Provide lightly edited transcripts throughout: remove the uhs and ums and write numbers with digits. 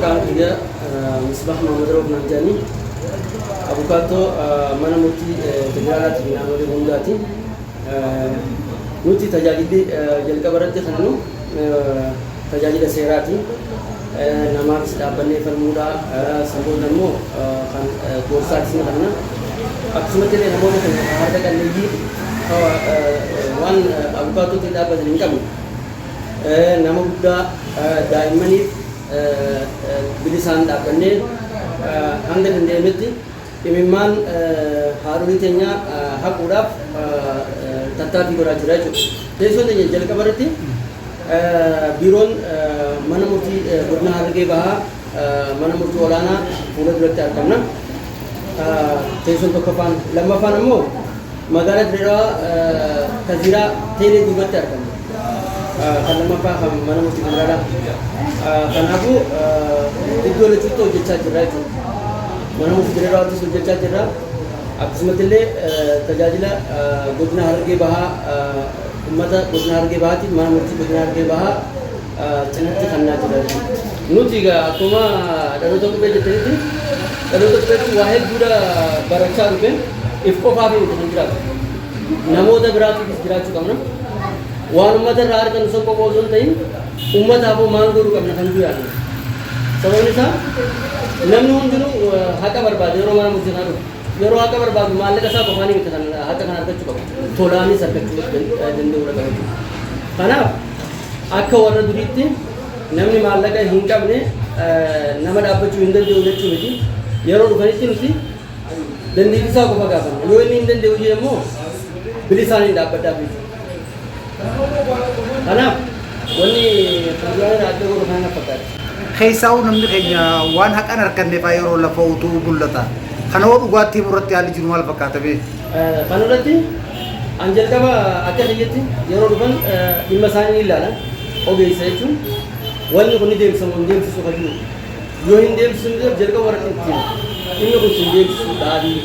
مكان هي مصباح محمد روح نجاني أبوكاتو mana murtii federaalaati fi naannolee hundaati. Nuti tajaajilli jalqaba irratti kan nu tajaajila seeraati. Namaafis dhaabbannee falmuudhaa sanboota immoo kan gorsaatis ni qabna. Akkasumatti illee namoota kan harka qalleeyyii waan abukaatootti dhaabbatan hin qabne nama guddaa daa'immaniif bilisaan dhaabbannee hanga dandeenyetti imimmaan haadholii teenya haquudhaaf tattaaffii godhaa jira jechuudha. Teessoo teenya jalqaba irratti biiroon mana murtii godina Harargee Bahaa mana murtii olaanaa fuula duratti argamna. Teessoon tokkoffaan lammaffaan ammoo magaalaa Dirreedawaa Kaziraa Teelee duubatti argamna. Kan lammaffaa kan mana murtii federaalaa. Kanaafuu iddoo lachuutti hojjechaa jirra jechuudha. Mana murtii Dirreedawaattis hojjechaa jirra. Akkasumatti illee tajaajila godina Harargee Bahaa ummata godina Harargee Bahaatti mana murtii godina Harargee Bahaa cinatti kannaa jira. Nuti egaa akkuma dhaloota qubee jettanitti dhaloota qubeetti waa hedduudha barachaa dhufe if qofaa fi kan jiraatu. Namoota biraatiifis jiraachuu qabna. Waan ummata irraa argannu sun qofa osoo hin ta'in ummataaf maal godhuu qabna kan yaadnu. Sababni isaa namni hundinuu haqa barbaada yeroo mana murtii kana dhufu. Yeroo haqa barbaadu maallaqa isaa qofaanii miti kan haqa kana argachuu qabu. Tolaanis argachuu danda'uudha qabu. Kanaaf akka warra duriitti namni maallaqa hin qabne nama dhaabbachuu hin danda'u jechuu miti. Yeroo dhufanitti nuti dandeettii isaa qofa gaafanna. Yoo inni hin danda'u jedhe immoo bilisaan hin dhaabbadhaaf jechuudha. Kanaaf wanni fuulduraan adda godhu kana fakkaata. Keessaa namni keenya waan haqan harkanneef yeroo lafa utuu mul'ata. Kana hoo dhugaatii irratti haalli jiru maal fakkaata bee? Kan irratti an jalqaba akka kiyyetti yeroo dhufan dhimma isaanii ni ilaala. Ogeessa jechuun wanni kun ni deemsifamu hin deemsisu kan jiru. Yoo hin deemsisne jalqaba warra ittiin inni kun hin deemsisu dhaabii.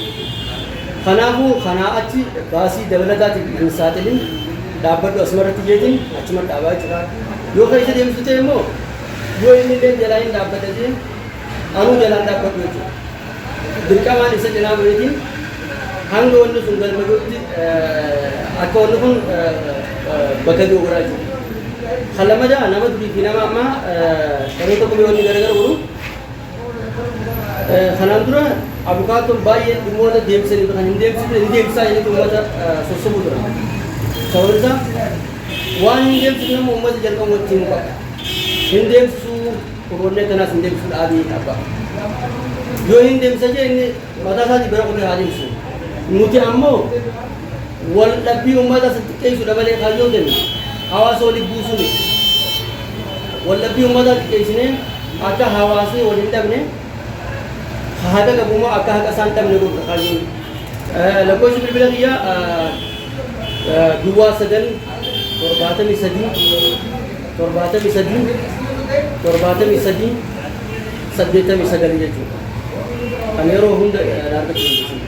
Kanaafuu kanaa achi baasii dabalataatiif hin saaxilin dhaabbadhu asumarratti jeetiin achuma dhaabaa jechuudha. Yoo keessa deemsisu ta'e immoo yoo inni illee jalaa hin dhaabbatatee anuu jalaan dhaabbadhu jechuudha. Dirqamaan isa jalaa bu'eetiin hanga wanni sun galmaduutti akka wanni kun bakka doogoraa jiru. Kan lammadaa nama durii fi nama ammaa dhaloota qubee wanni gargar godhu. Kanaan dura abukaattoon baay'een dhimmoota deemsanii kan hin deemsisaa jedhanii uummata sossobuu tura. Sababni isaa waan hin deemsisne immoo uummata jalqabu ittiin qaba. Hin deemsisuu qoroonnee kanaas hin deemsisuu dhaabii qaba. Yoo hin deemsa jee inni mataa isaatii bira qotee haa deemsisu. Nuti ammoo wal dhabbii uummata xiqqeessuudha malee kaayyoo kennu hawaasa waliif buusuu miti. Wal dhabbii uummata xiqqeessinee akka hawaasni wal hin dhabne haqa qabu immoo akka haqa isaan dhabne godhu kaayyoon. Lakkoofsi bilbila kiyyaa duwwaa 973 jechuudha. Kan yeroo hunda dhaabbachuudha.